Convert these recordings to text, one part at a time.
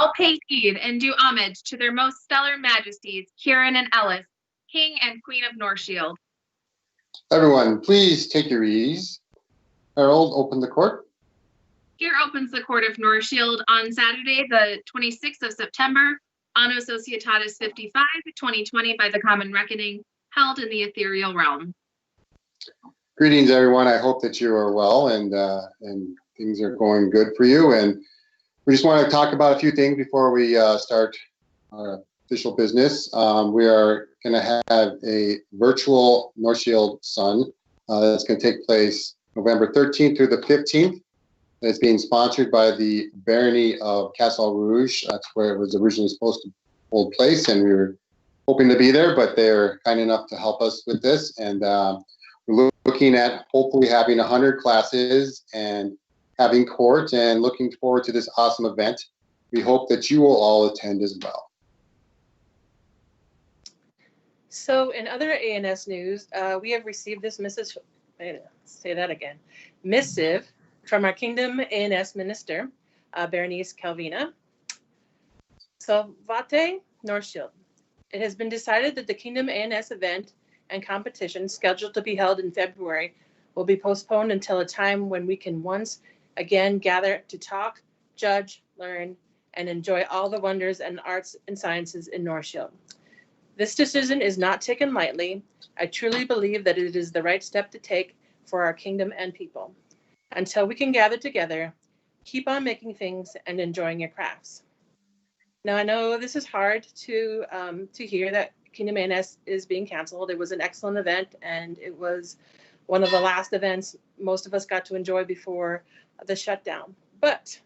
all pay heed and do homage to their most stellar majesties, Kieran and Ellis, King and Queen of Northshield. Everyone, please take your ease. Harold, open the court. Here opens the court of Northshield on Saturday, the 26th of September, Anno Societatis 55, 2020 by the Common Reckoning, held in the ethereal realm. Greetings, everyone. I hope that you are well and things are going good for you. And we just want to talk about a few things before we start our official business. We are going to have a virtual Northshield Sun that's going to take place November 13th through the 15th. It's being sponsored by the Barony of Castle Rouge. That's where it was originally supposed to hold place, and we were hoping to be there, but they're kind enough to help us with this. And we're looking at hopefully having 100 classes and having court, and looking forward to this awesome event. We hope that you will all attend as well. So in other ANS news, we have received this missive from our Kingdom ANS Minister, Berenice Calvina. Salvate Northshield. It has been decided that the Kingdom ANS event and competition scheduled to be held in February will be postponed until a time when we can once again gather to talk, judge, learn, and enjoy all the wonders and arts and sciences in Northshield. This decision is not taken lightly. I truly believe that it is the right step to take for our kingdom and people. Until we can gather together, keep on making things and enjoying your crafts. Now, I know this is hard to hear that Kingdom ANS is being canceled. It was an excellent event, and it was one of the last events most of us got to enjoy before the shutdown. But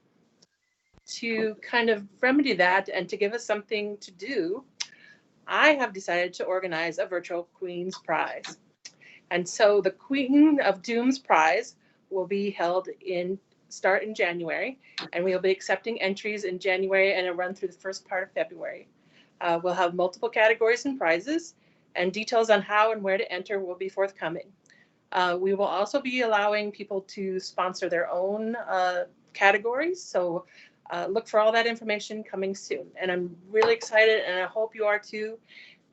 to kind of remedy that and to give us something to do, I have decided to organize a virtual Queen's Prize. And so the Queen of Doom's Prize will be start in January, and we will be accepting entries in January and a run through the first part of February. We'll have multiple categories and prizes, and details on how and where to enter will be forthcoming. We will also be allowing people to sponsor their own categories, so look for all that information coming soon. And I'm really excited, and I hope you are too.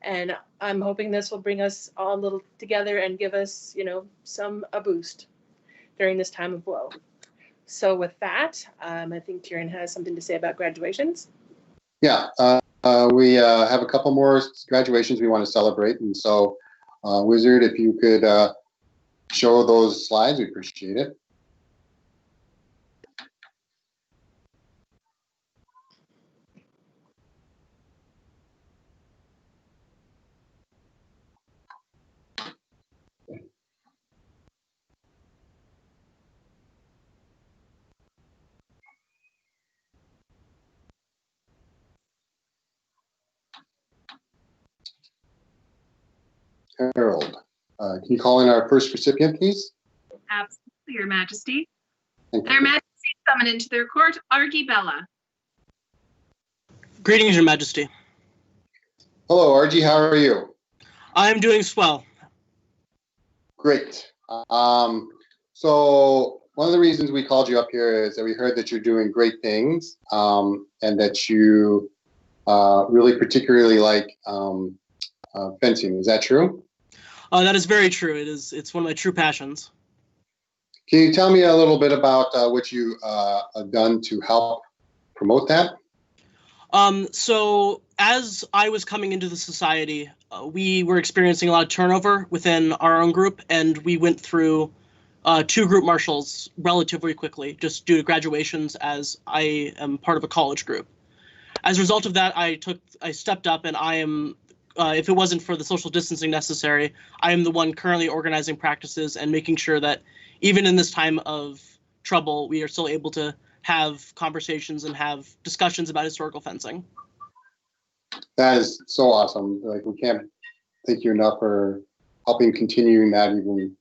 And I'm hoping this will bring us all a little together and give us, a boost during this time of woe. So with that, I think Kieran has something to say about graduations. Yeah, we have a couple more graduations we want to celebrate. And so, Wizard, if you could show those slides, we appreciate it. Harold, can you call in our first recipient, please? Absolutely, Your Majesty. Their Majesty summon into their court, Argy Bella. Greetings, Your Majesty. Hello, Argy, how are you? I'm doing swell. Great. So one of the reasons we called you up here is that we heard that you're doing great things, and that you really particularly like fencing. Is that true? That is very true. It's one of my true passions. Can you tell me a little bit about what you have done to help promote that? So as I was coming into the society, we were experiencing a lot of turnover within our own group, and we went through 2 group marshals relatively quickly, just due to graduations, as I am part of a college group. As a result of that, I stepped up, and I am, if it wasn't for the social distancing necessary, I am the one currently organizing practices and making sure that even in this time of trouble, we are still able to have conversations and have discussions about historical fencing. That is so awesome. Like, we can't thank you enough for helping continuing that even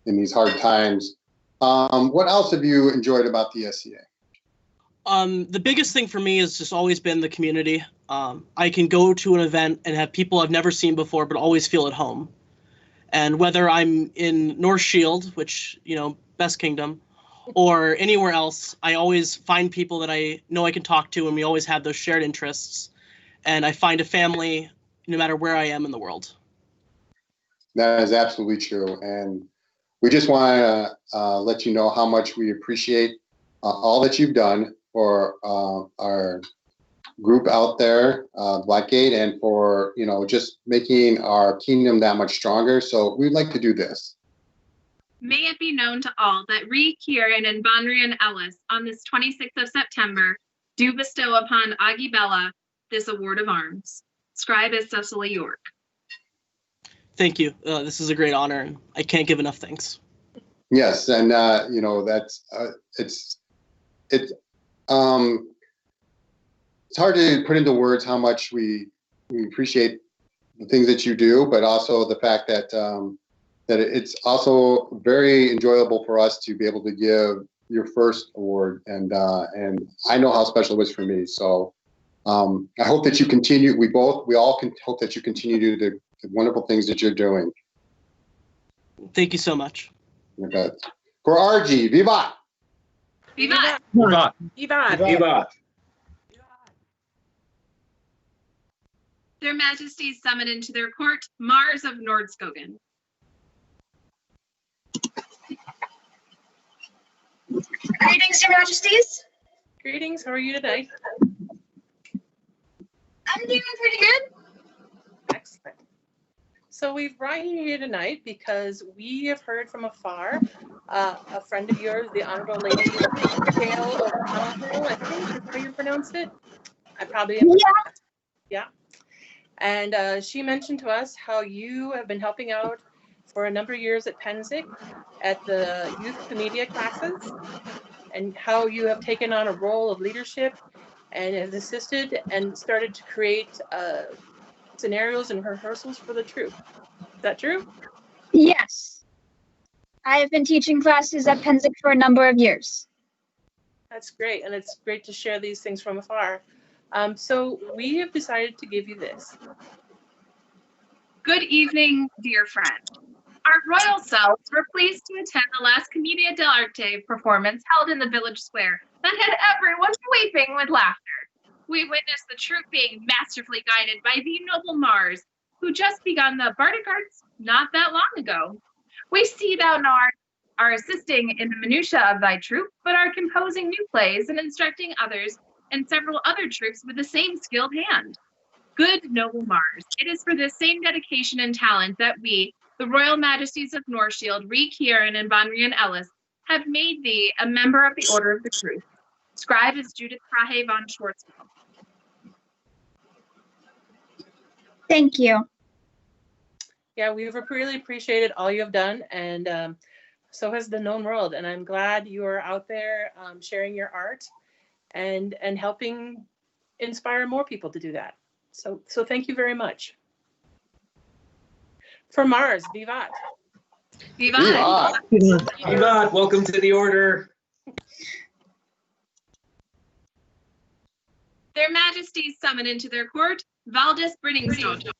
in these hard times. What else have you enjoyed about the SCA? The biggest thing for me has just always been the community. I can go to an event and have people I've never seen before, but always feel at home. And whether I'm in Northshield, which, Best Kingdom, or anywhere else, I always find people that I know I can talk to, and we always have those shared interests. And I find a family no matter where I am in the world. That is absolutely true. And we just want to let you know how much we appreciate all that you've done for our group out there, Blackgate, and for, just making our kingdom that much stronger. So we'd like to do this. May it be known to all that Ree Kieran and Bonrian Ellis on this 26th of September do bestow upon Augie Bella this award of arms. Scribe is Cecily York. Thank you. This is a great honor, and I can't give enough thanks. Yes, and that's it's hard to put into words how much we appreciate the things that you do, but also the fact that that it's also very enjoyable for us to be able to give your first award, and I know how special it was for me. So I hope that you continue. We all can hope that you continue to do the wonderful things that you're doing. Thank you so much. Okay. For RG, viva! Vivat! Vivat. Vivat. Vivat. Their Majesties summon into their court Mars of Nordskogen. Greetings, Your Majesties. Greetings. How are you tonight? I'm doing pretty good. Excellent. So we've brought you here tonight because we have heard from afar a friend of yours, the Honorable Lady Dale O'Connell, I think is how you pronounce it. I probably am. Yeah. And she mentioned to us how you have been helping out for a number of years at Penzic at the youth media classes, and how you have taken on a role of leadership and has assisted and started to create scenarios and rehearsals for the troop. Is that true? Yes. I have been teaching classes at Penzic for a number of years. That's great, and it's great to share these things from afar. So we have decided to give you this. Good evening, dear friend. Our royal selves were pleased to attend the last Commedia dell'arte performance held in the village square that had everyone weeping with laughter. We witnessed the troupe being masterfully guided by the noble Mars, who just begun the bardic arts not that long ago. We see thou now are assisting in the minutiae of thy troupe, but are composing new plays and instructing others and several other troops with the same skilled hand. Good noble Mars, it is for this same dedication and talent that we, the Royal Majesties of Northshield, Ree Kieran and Bonrian Ellis, have made thee a member of the Order of the Truth. Scribe is Judith Prahe von Schwartzwald. Thank you. Yeah, we've really appreciated all you have done, and so has the known world. And I'm glad you are out there sharing your art and helping inspire more people to do that. So thank you very much. For Mars, vivat. Vivat! Vivat. Welcome to the order. Their Majesties summon into their court Valdis Brittingstone.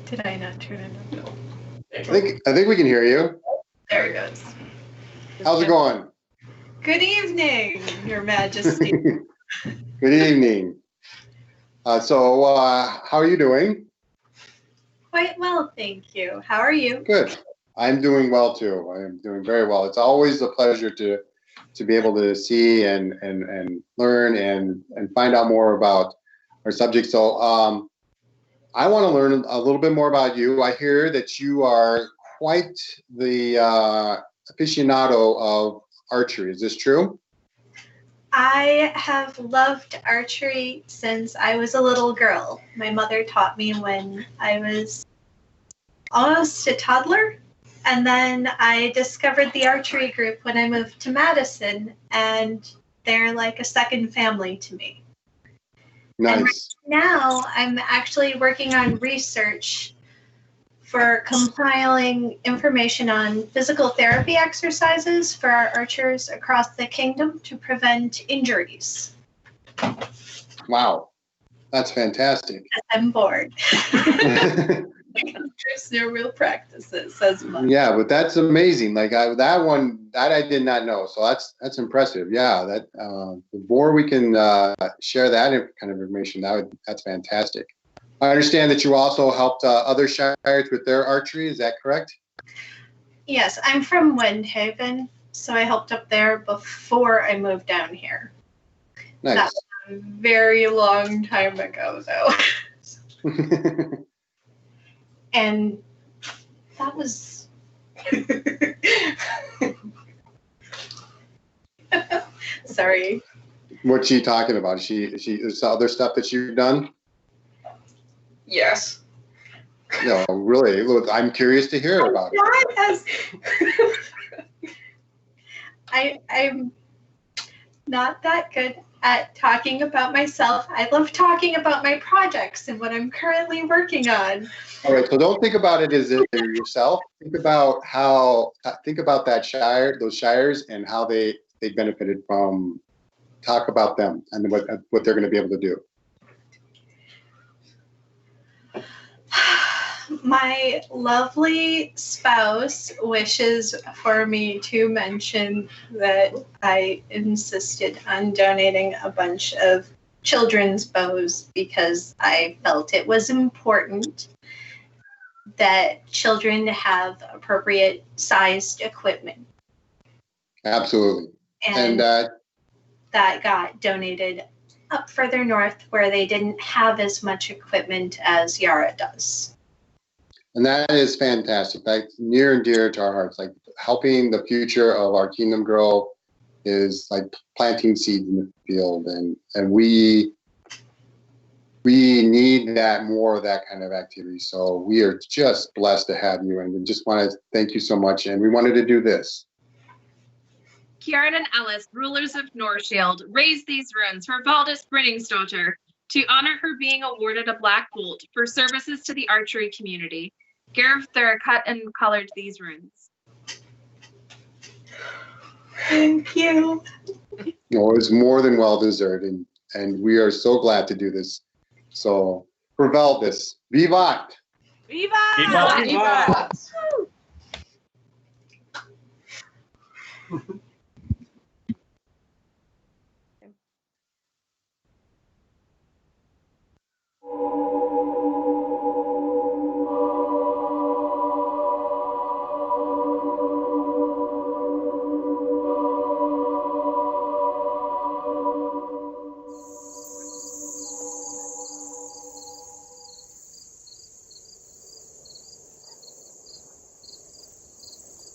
Did I not turn it on? I think we can hear you. There it goes. How's it going? Good evening, Your Majesty. Good evening. So how are you doing? Quite well, thank you. How are you? Good. I'm doing well too. I am doing very well. It's always a pleasure to be able to see and learn and find out more about our subject. So I want to learn a little bit more about you. I hear that you are quite the aficionado of archery. Is this true? I have loved archery since I was a little girl. My mother taught me when I was almost a toddler. And then I discovered the archery group when I moved to Madison, and they're like a second family to me. Nice. And now I'm actually working on research for compiling information on physical therapy exercises for our archers across the kingdom to prevent injuries. Wow. That's fantastic. I'm bored. There's no real practices as much. Yeah, but that's amazing. Like that one, that I did not know. So that's impressive. Yeah, that the more we can share that kind of information, that's fantastic. I understand that you also helped other shires with their archery. Is that correct? Yes, I'm from Windhaven, so I helped up there before I moved down here. Nice. That was a very long time ago, though. And that was sorry. What's she talking about? Is other stuff that you've done? Yes. No, really. Look, I'm curious to hear about it. I'm not that good at talking about myself. I love talking about my projects and what I'm currently working on. All right, so don't think about it as if you're yourself. Think about that shire, those shires, and how they benefited from. Talk about them and what they're going to be able to do. My lovely spouse wishes for me to mention that I insisted on donating a bunch of children's bows because I felt it was important that children have appropriate sized equipment. Absolutely. And that got donated up further north where they didn't have as much equipment as Yara does. And that is fantastic. That's near and dear to our hearts. Like helping the future of our kingdom grow is like planting seeds in the field, and we need that more of that kind of activity. So we are just blessed to have you, and we just want to thank you so much. And we wanted to do this. Kieran and Ellis, rulers of Northshield, raised these runes for Valdis Brittingsdottir to honor her being awarded a black bolt for services to the archery community. Gareth cut and colored these runes. Thank you. No, it was more than well deserved, and we are so glad to do this. So for Valdis, vivat! Viva! Viva! Viva!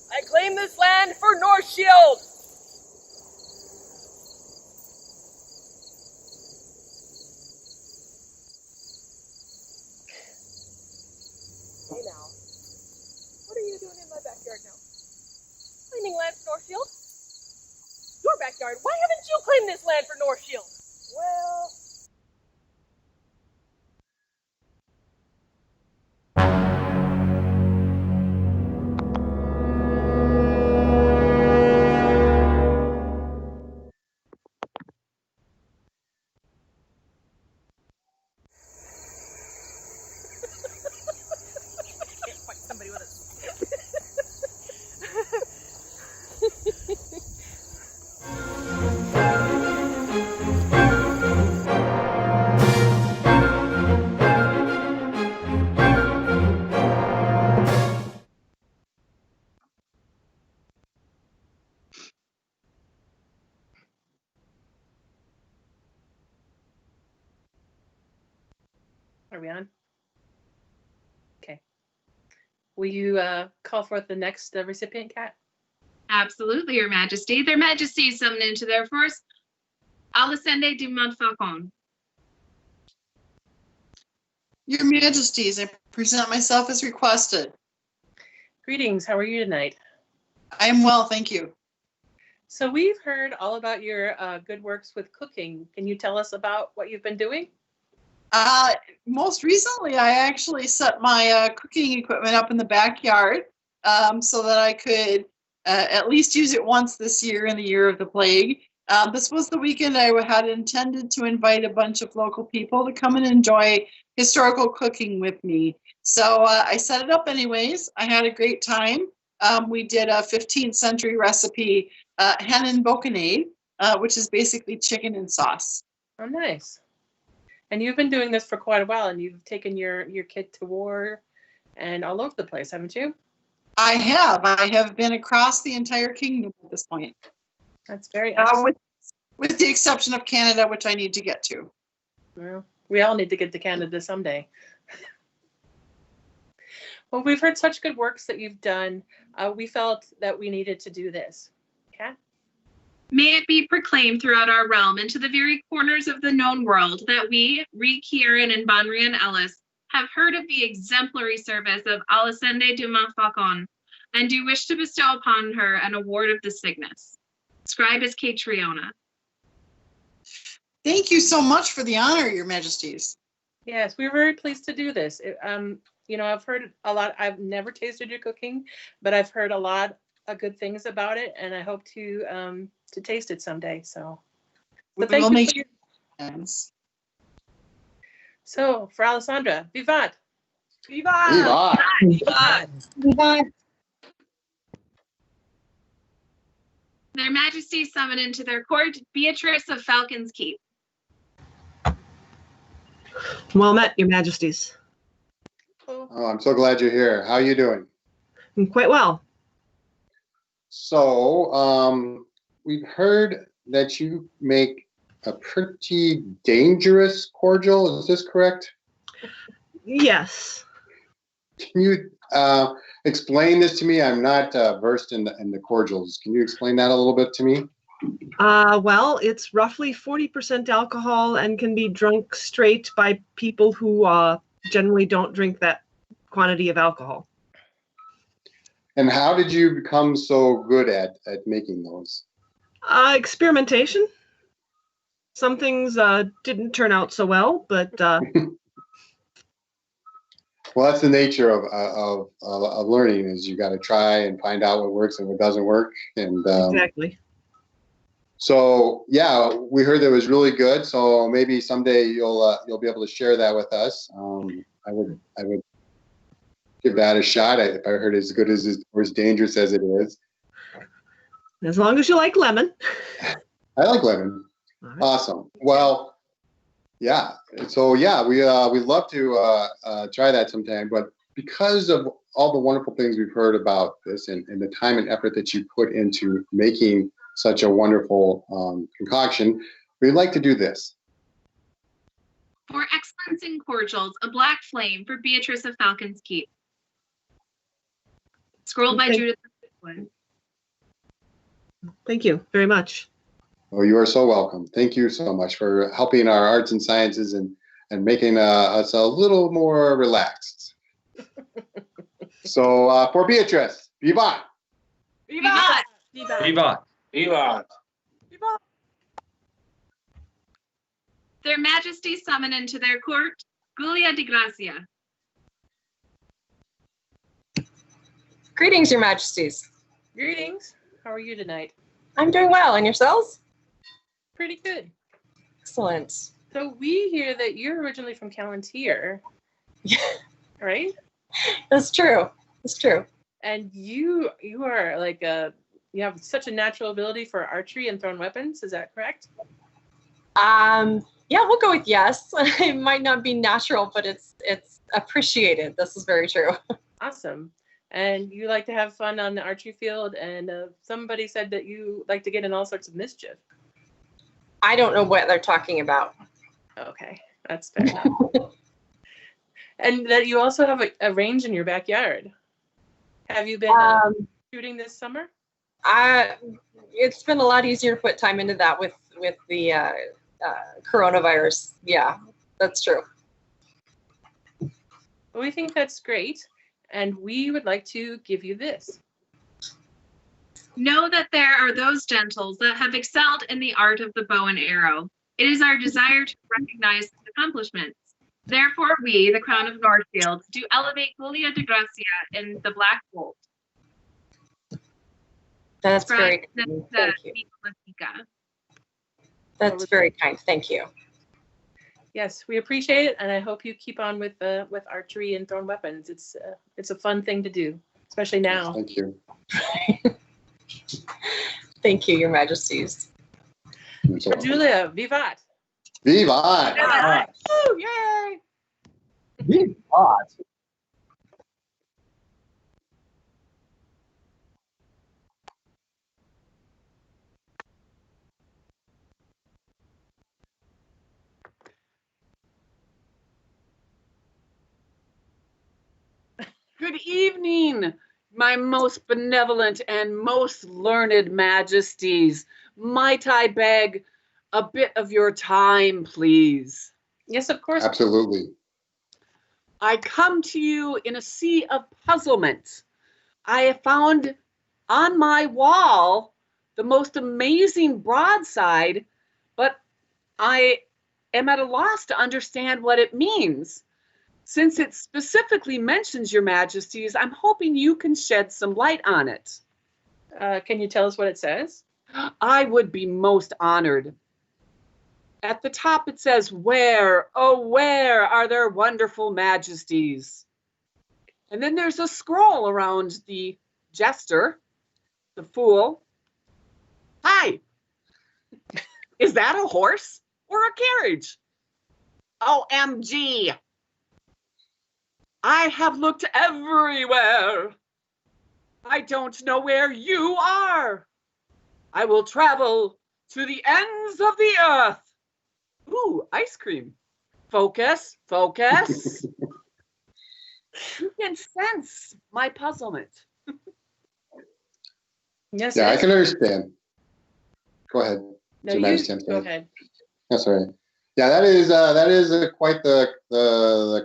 I claim this land for Northshield! Hey now, what are you doing in my backyard now? Claiming land for Northshield? Your backyard? Why haven't you claimed this land for Northshield? Well... Can't fight somebody with a Are we on? Okay. Will you call forth the next recipient, Kat? Absolutely, Your Majesty. Their Majesties summoned into their force Alessandre de Montfaucon. Your Majesties, I present myself as requested. Greetings, how are you tonight? I am well, thank you. So we've heard all about your good works with cooking. Can you tell us about what you've been doing? Most recently, I actually set my cooking equipment up in the backyard so that I could at least use it once this year in the year of the plague. This was the weekend I had intended to invite a bunch of local people to come and enjoy historical cooking with me. So I set it up anyways. I had a great time. We did a 15th century recipe, hen and bocanade, which is basically chicken and sauce. Oh, nice. And you've been doing this for quite a while, and you've taken your kid to war and all over the place, haven't you? I have been across the entire kingdom at this point. That's very awesome. With the exception of Canada, which I need to get to. Well, we all need to get to Canada someday. Well, we've heard such good works that you've done. We felt that we needed to do this. Kat? May it be proclaimed throughout our realm and to the very corners of the known world that we, Ree Kieran and Bonrian Ellis, have heard of the exemplary service of Alessandre de Montfaucon, and do wish to bestow upon her an award of the Cygnus. Scribe is Catriona. Thank you so much for the honor, Your Majesties. Yes, we were very pleased to do this. I've heard a lot. I've never tasted your cooking, but I've heard a lot of good things about it, and I hope to taste it someday. So thank you for your hands. So for Alessandra, vivat! Vivat! Vivat! Vivat! Their Majesties summon into their court Beatrice of Falcon's Keep. Well met, Your Majesties. Oh, I'm so glad you're here. How are you doing? I'm quite well. So, we've heard that you make a pretty dangerous cordial. Is this correct? Yes. Can you explain this to me? I'm not versed in the cordials. Can you explain that a little bit to me? Well, it's roughly 40% alcohol and can be drunk straight by people who generally don't drink that quantity of alcohol. And how did you become so good at making those? Experimentation. Some things didn't turn out so well, but well, that's the nature of learning. Is you got to try and find out what works and what doesn't work. And exactly. So yeah, we heard that it was really good. So maybe someday you'll be able to share that with us. I would give that a shot. If I heard as good as or as dangerous as it is. As long as you like lemon. I like lemon. Right. Awesome. Well, yeah. So yeah, we'd love to try that sometime. But because of all the wonderful things we've heard about this and the time and effort that you put into making such a wonderful concoction, we'd like to do this. For excellence in cordials, a black flame for Beatrice of Falcon's Keep. Scrolled by Judith. Thank you very much. Oh, you are so welcome. Thank you so much for helping our arts and sciences and making us a little more relaxed. So for Beatrice, vivat! Vivat! Vivat! Vivat! Vivat! Vivat! Their Majesties summon into their court Julia de Gracia. Greetings, Your Majesties. Greetings. How are you tonight? I'm doing well. And yourselves? Pretty good. Excellent. So we hear that you're originally from Callantyre, right? That's true. That's true. And you are like you have such a natural ability for archery and thrown weapons. Is that correct? Yeah, we'll go with yes. It might not be natural, but it's appreciated. This is very true. Awesome. And you like to have fun on the archery field, and somebody said that you like to get in all sorts of mischief. I don't know what they're talking about. Okay, that's fair enough. And that you also have a range in your backyard. Have you been shooting this summer? It's been a lot easier to put time into that with the coronavirus. Yeah, that's true. Well, we think that's great. And we would like to give you this. Know that there are those gentles that have excelled in the art of the bow and arrow. It is our desire to recognize these accomplishments. Therefore, we, the Crown of Northshield, do elevate Julia de Gracia in the Black Bolt. That's very kind. Thank you. That's very kind. Thank you. Yes, we appreciate it, and I hope you keep on with archery and thrown weapons. It's a fun thing to do, especially now. Thank you. Thank you, Your Majesties. Thanks a lot. Julia, vivat! Viva! Woo, yay! Vivat. Good evening, my most benevolent and most learned majesties. Might I beg a bit of your time, please? Yes, of course. Absolutely. I come to you in a sea of puzzlement. I have found on my wall the most amazing broadside, but I am at a loss to understand what it means. Since it specifically mentions Your Majesties, I'm hoping you can shed some light on it. Can you tell us what it says? I would be most honored. At the top it says, "Where, oh where are their wonderful majesties?" And then there's a scroll around the jester, the fool. Hi, is that a horse or a carriage? OMG. I have looked everywhere. I don't know where you are. I will travel to the ends of the earth. Ooh, ice cream. Focus, focus. You can sense my puzzlement. Yes. Yeah, I can understand. Go ahead. No, Your you Majesty, I'm go sorry. ahead. That's all right. Yeah, that is quite the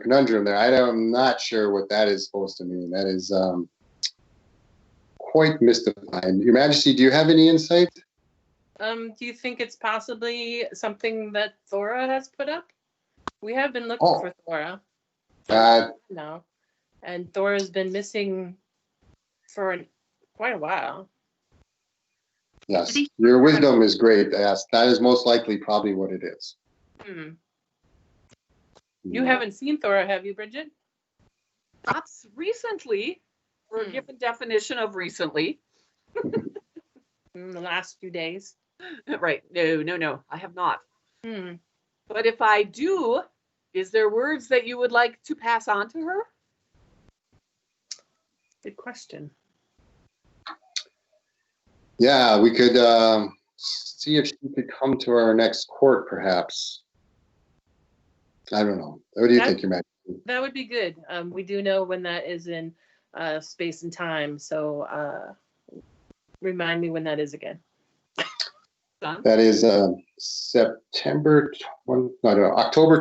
conundrum there. I am not sure what that is supposed to mean. That is quite mystifying. Your Majesty, do you have any insight? Do you think it's possibly something that Thora has put up? We have been looking for Thora. No, and Thora's been missing for quite a while. Yes, your wisdom is great. Yes, that is most likely probably what it is. You haven't seen Thora, have you, Bridget? Perhaps recently, for a given definition of recently. In the last few days. Right. No, I have not. But if I do, is there words that you would like to pass on to her? Good question. Yeah, we could see if she could come to our next court, perhaps. I don't know. What do you think, Your Majesty? That would be good. We do know when that is in space and time, so remind me when that is again. That is October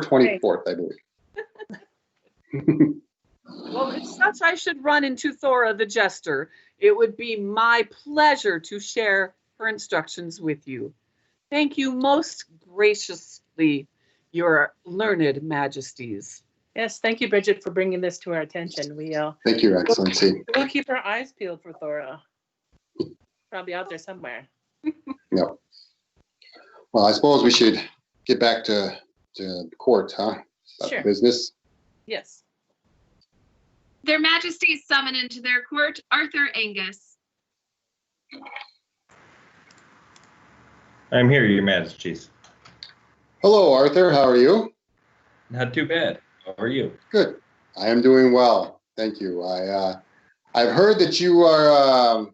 24th, I believe. Well, if such I should run into Thora the Jester, it would be my pleasure to share her instructions with you. Thank you most graciously, Your learned majesties. Yes, thank you, Bridget, for bringing this to our attention. Thank you, Your Excellency. We'll keep our eyes peeled for Thora. Probably out there somewhere. No. Well, I suppose we should get back to court, huh? Sure. Business. Yes. Their Majesties summon into their court Arthur Angus. I'm here, Your Majesties. Hello, Arthur. How are you? Not too bad. How are you? Good. I am doing well. Thank you. I've heard that you are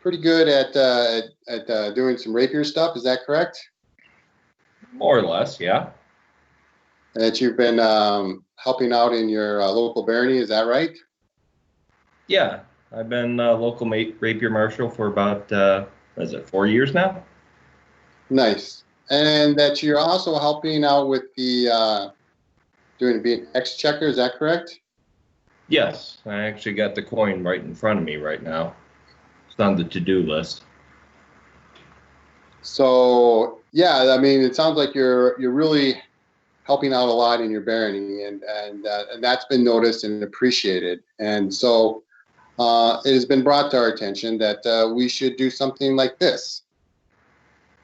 pretty good at doing some rapier stuff. Is that correct? More or less, yeah. That you've been helping out in your local barony. Is that right? Yeah, I've been local rapier marshal for about, 4 years now? Nice. And that you're also helping out with the being exchequer. Is that correct? Yes, I actually got the coin right in front of me right now. It's on the to-do list. So yeah, I mean, it sounds like you're really helping out a lot in your barony, and that's been noticed and appreciated. And so it has been brought to our attention that we should do something like this.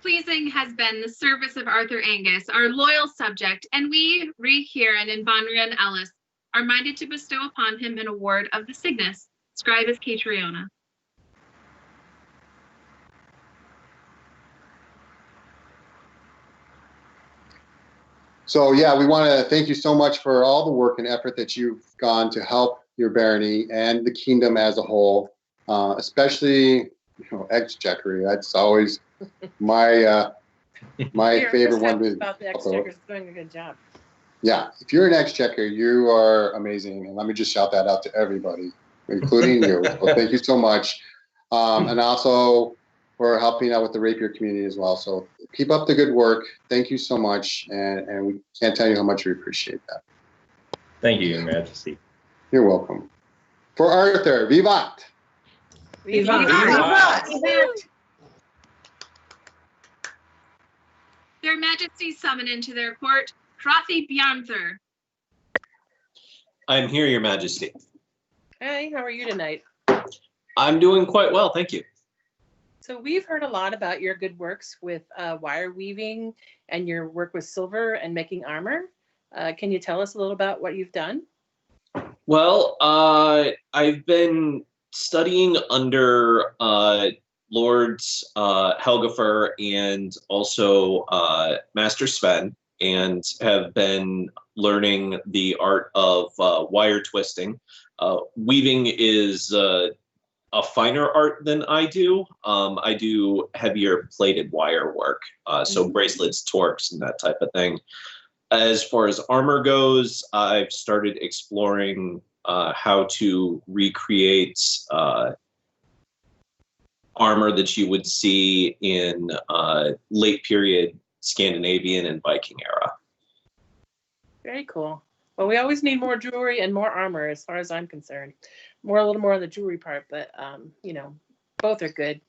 Pleasing has been the service of Arthur Angus, our loyal subject, and we, Ree Kieran and Bonrian Ellis, are minded to bestow upon him an award of the Cygnus, Scribus Catriona. So yeah, we want to thank you so much for all the work and effort that you've gone to help your barony and the kingdom as a whole, especially exchequer. That's always my favorite one. About the exchequer's doing a good job. Yeah, if you're an exchequer, you are amazing, and let me just shout that out to everybody, including you. So thank you so much, and also for helping out with the rapier community as well. So keep up the good work. Thank you so much, and we can't tell you how much we appreciate that. Thank you, Your Majesty. You're welcome. For Arthur, vivat! Vivat! Vivat! Their Majesties summon into their court Hrothi Bjarnthur. I'm here, Your Majesty. Hey, how are you tonight? I'm doing quite well, thank you. So we've heard a lot about your good works with wire weaving and your work with silver and making armor. Can you tell us a little about what you've done? Well, I've been studying under Lords Helgafer and also Master Sven, and have been learning the art of wire twisting. Weaving is a finer art than I do. I do heavier plated wire work, so bracelets, torques, and that type of thing. As far as armor goes, I've started exploring how to recreate armor that you would see in late period Scandinavian and Viking era. Very cool. Well, we always need more jewelry and more armor as far as I'm concerned. A little more on the jewelry part, but both are good.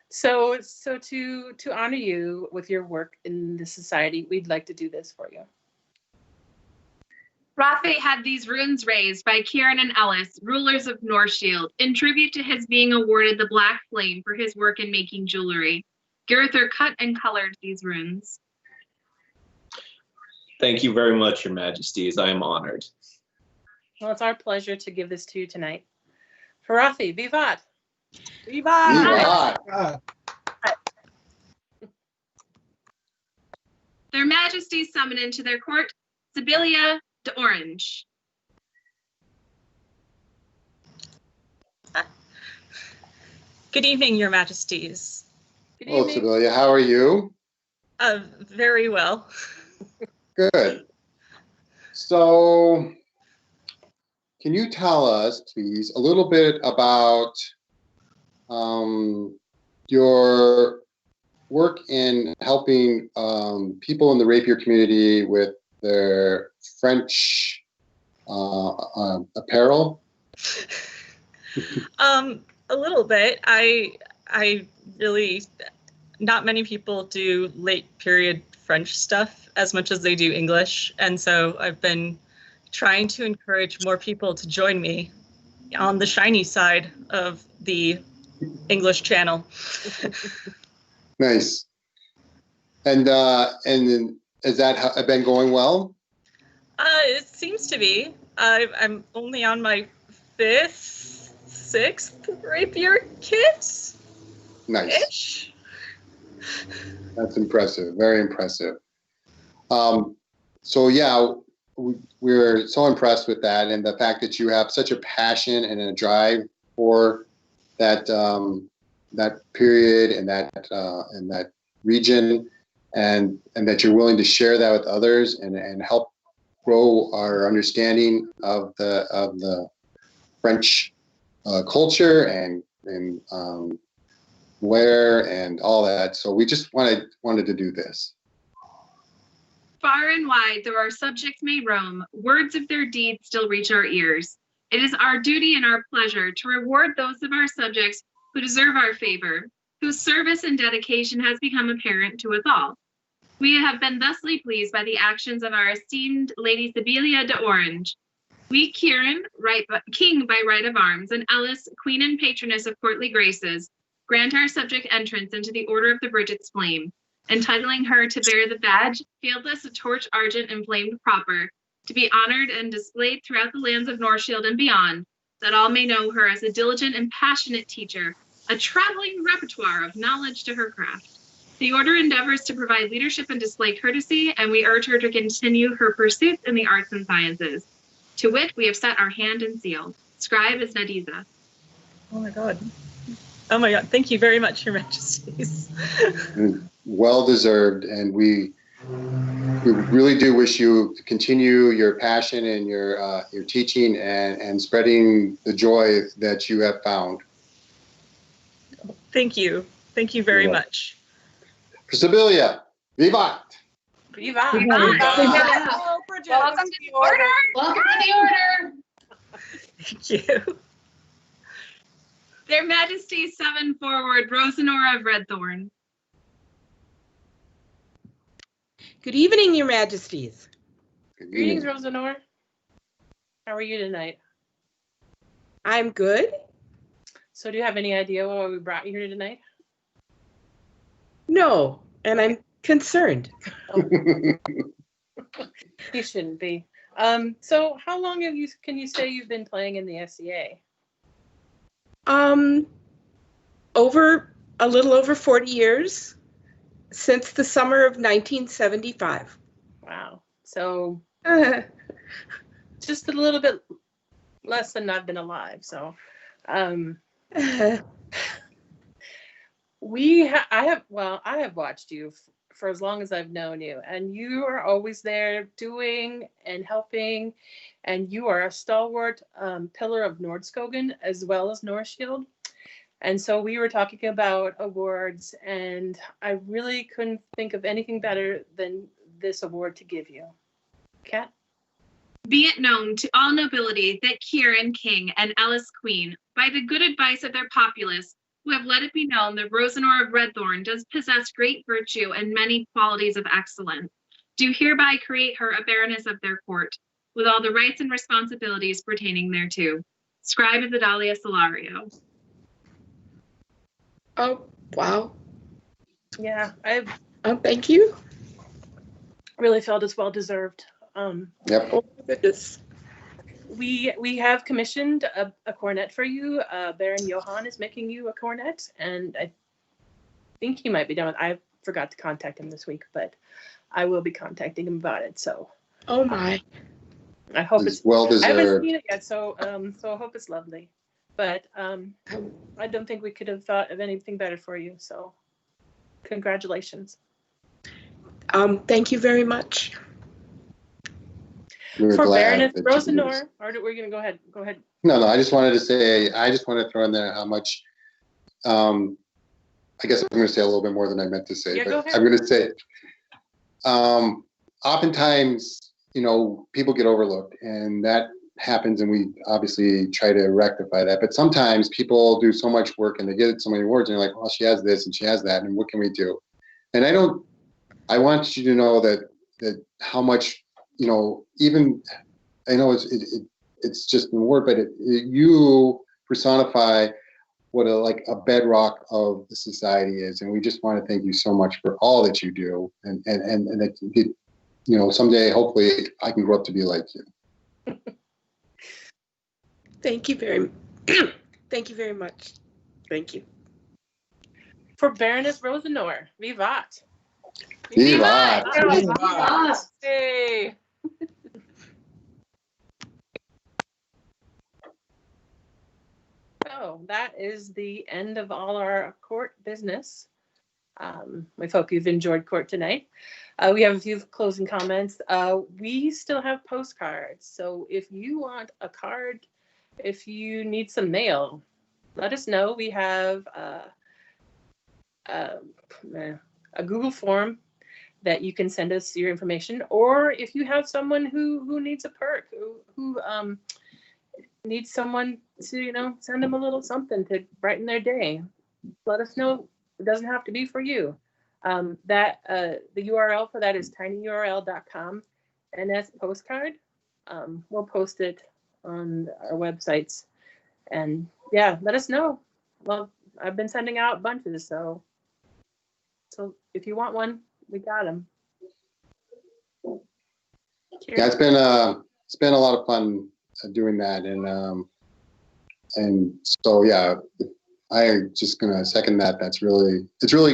So to honor you with your work in the society, we'd like to do this for you. Hrothi had these runes raised by Kieran and Ellis, rulers of Northshield, in tribute to his being awarded the Black Flame for his work in making jewelry. Girther cut and colored these runes. Thank you very much, Your Majesties. I am honored. Well, it's our pleasure to give this to you tonight. Hrothi, vivat! Vivat! Their Majesties summon into their court Sibylla de Orange. Good evening, Your Majesties. Hello, Sibylla. How are you? Very well. Good. So, can you tell us, please, a little bit about your work in helping people in the rapier community with their French apparel? A little bit. I really, not many people do late period French stuff as much as they do English. And so I've been trying to encourage more people to join me on the shiny side of the English channel. Nice. And then has that been going well? It seems to be. I'm only on my 5th, 6th rapier kit. Nice. Ish. That's impressive. Very impressive. So yeah, we're so impressed with that, and the fact that you have such a passion and a drive for that that period and that region, and that you're willing to share that with others and help grow our understanding of the French culture and wear and all that. So we just wanted to do this. Far and wide, though our subjects may roam, words of their deeds still reach our ears. It is our duty and our pleasure to reward those of our subjects who deserve our favor, whose service and dedication has become apparent to us all. We have been thusly pleased by the actions of our esteemed Lady Sibylla de Orange. We, Kieran, King by right of arms, and Ellis, Queen and Patroness of Courtly Graces, grant our subject entrance into the Order of the Bridget's Flame, entitling her to bear the badge, fieldless, a torch argent and flamed proper, to be honored and displayed throughout the lands of Northshield and beyond, that all may know her as a diligent and passionate teacher, a traveling repertoire of knowledge to her craft. The Order endeavors to provide leadership and display courtesy, and we urge her to continue her pursuits in the arts and sciences. To wit, we have set our hand and seal. Scribe is Nadiza. Oh my God. Oh my God. Thank you very much, Your Majesties. Well deserved, and we really do wish you to continue your passion and your teaching and spreading the joy that you have found. Thank you. Thank you very much. Sibylla, vivat! Viva. Viva. Bridget. Welcome to the Order. Welcome to the Order. Thank you. Their Majesties 7 forward, Rosanora of Redthorn. Good evening, Your Majesties. Greetings, Rosanor. How are you tonight? I'm good. So do you have any idea why we brought you here tonight? No, and I'm concerned. You shouldn't be. So how long can you say you've been playing in the SCA? A little over 40 years, since the summer of 1975. Wow. So just a little bit less than I've been alive. So I have watched you for as long as I've known you, and you are always there doing and helping, and you are a stalwart pillar of Nordskogen as well as Northshield. And so we were talking about awards, and I really couldn't think of anything better than this award to give you. Kat? Be it known to all nobility that Kieran King and Ellis Queen, by the good advice of their populace, who have let it be known that Rosanor of Redthorn does possess great virtue and many qualities of excellence, do hereby create her a baroness of their court, with all the rights and responsibilities pertaining thereto. Scribe is Adalia Solario. Oh, wow. Yeah, thank you. Really felt it's well deserved. Yep. Oh, my goodness. We have commissioned a cornet for you. Baron Johann is making you a cornet, and I think he might be done with. I forgot to contact him this week, but I will be contacting him about it. So. Oh my. I hope it's well deserved. I haven't seen it yet, so I hope it's lovely. But I don't think we could have thought of anything better for you. So, congratulations. Thank you very much. For Baroness Rosanor, or we're gonna go ahead. Go ahead. No, I just wanted to say, I just want to throw in there how much, I guess I'm going to say a little bit more than I meant to say, Yeah, but go ahead. I'm going to say, oftentimes, people get overlooked, and that happens, and we obviously try to rectify that. But sometimes people do so much work and they get so many awards, and you're like, well, she has this and she has that, and what can we do? And I want you to know that how much, even, I know it's just an award, but you personify what a bedrock of the society is, and we just want to thank you so much for all that you do, and that someday hopefully I can grow up to be like you. Thank you very much. Thank you. For Baroness Rosanor, vivat. Vivat. Vivat. Hey. So that is the end of all our court business. We hope you've enjoyed court tonight. We have a few closing comments. We still have postcards. So if you want a card, if you need some mail, let us know. We have a Google form that you can send us your information, or if you have someone who needs a perk, who needs someone to send them a little something to brighten their day, let us know. It doesn't have to be for you. The URL for that is tinyurl.com NS postcard. We'll post it on our websites, and yeah, let us know. Well, I've been sending out bunches, so if you want one, we got them. Yeah, it's been a lot of fun doing that, and so yeah, I'm just gonna second that. It's really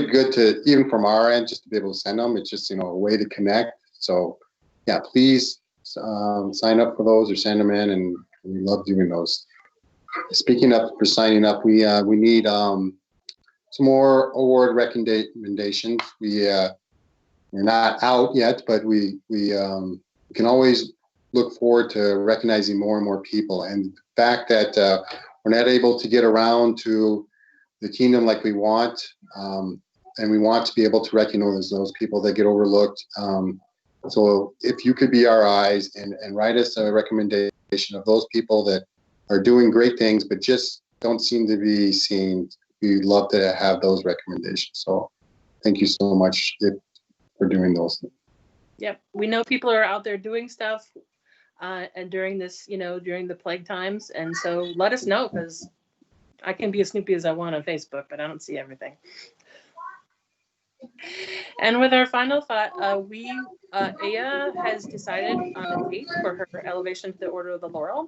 good to, even from our end, just to be able to send them. It's just, a way to connect. So yeah, please sign up for those or send them in, and we love doing those. Speaking of for signing up, we need some more award recommendations. We're not out yet, but we can always look forward to recognizing more and more people. And the fact that we're not able to get around to the kingdom like we want, and we want to be able to recognize those people that get overlooked. So if you could be our eyes and write us a recommendation of those people that are doing great things but just don't seem to be seen, we'd love to have those recommendations. So thank you so much for doing those. Yep, we know people are out there doing stuff, and during this, during the plague times, and so let us know, because I can be as snoopy as I want on Facebook, but I don't see everything. And with our final thought, Aya has decided on a date for her elevation to the Order of the Laurel.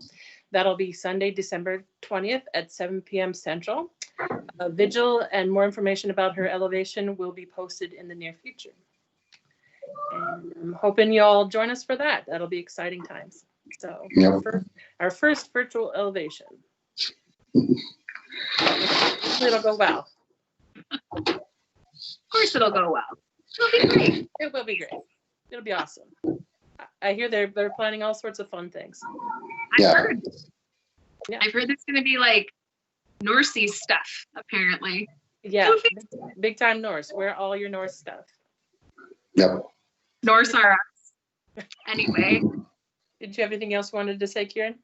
That'll be Sunday, December 20th at 7 p.m. Central. Vigil and more information about her elevation will be posted in the near future. And I'm hoping you all join us for that. That'll be exciting times. So Yep. our first virtual elevation. It'll go well. Of course it'll go well. It'll be great. It will be great. It'll be awesome. I hear they're planning all sorts of fun things. Yeah. I've heard there's going to be like Norsey stuff, apparently. Yeah, big time Norse. Wear all your Norse stuff. Yep. Norse are us. Anyway. Did you have anything else you wanted to say, Kieran?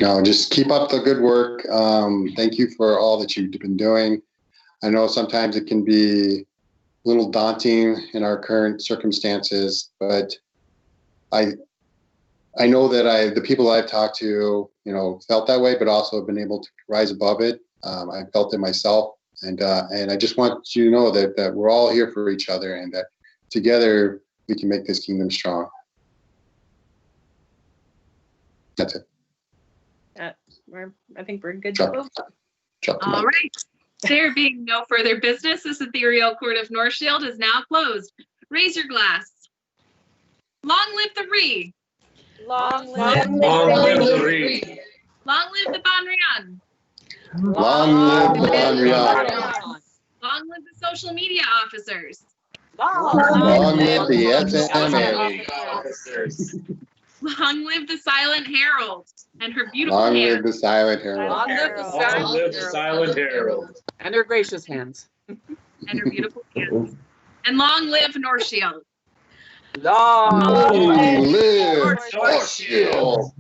No, just keep up the good work. Thank you for all that you've been doing. I know sometimes it can be a little daunting in our current circumstances, but I know that the people I've talked to, felt that way, but also have been able to rise above it. I felt it myself, and I just want you to know that we're all here for each other, and that together we can make this kingdom strong. That's it. I think we're good to go. All right. There being no further business, this ethereal court of Northshield is now closed. Raise your glass. Long live the Ree. Long live the Ree. Long live the Bonrian. Long live the Bonrian. Long live the social media officers. Long live the SMA officers. Long live the Silent Herald and her beautiful Long hands. live the Silent Herald. Long live the Silent Herald. And her gracious hands. And her beautiful hands. And long live Northshield. Long live Northshield.